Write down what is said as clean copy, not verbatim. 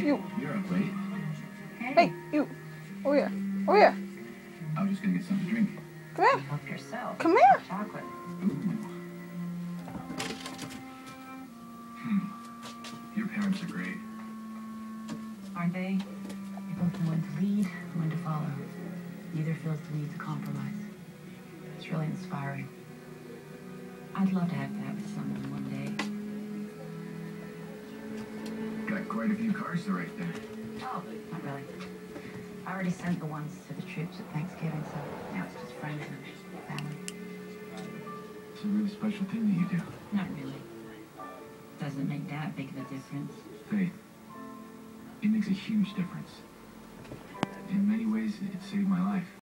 You. You're up late. Hey, you. Oh yeah. Oh yeah. I was just gonna get something to drink. Come here. Help yourself. Come here. Chocolate. Ooh. Your parents are great. Aren't they? They both know when to lead, when to follow. Neither feels the need to compromise. It's really inspiring. I'd love to have that with someone one day. Got quite a few cars to write there. Oh, not really. I already sent the ones to the troops at Thanksgiving, so now it's just friends and family. It's a really special thing that you do. Not really. Doesn't make that big of a difference. Faith, it makes a huge difference. In many ways, it saved my life.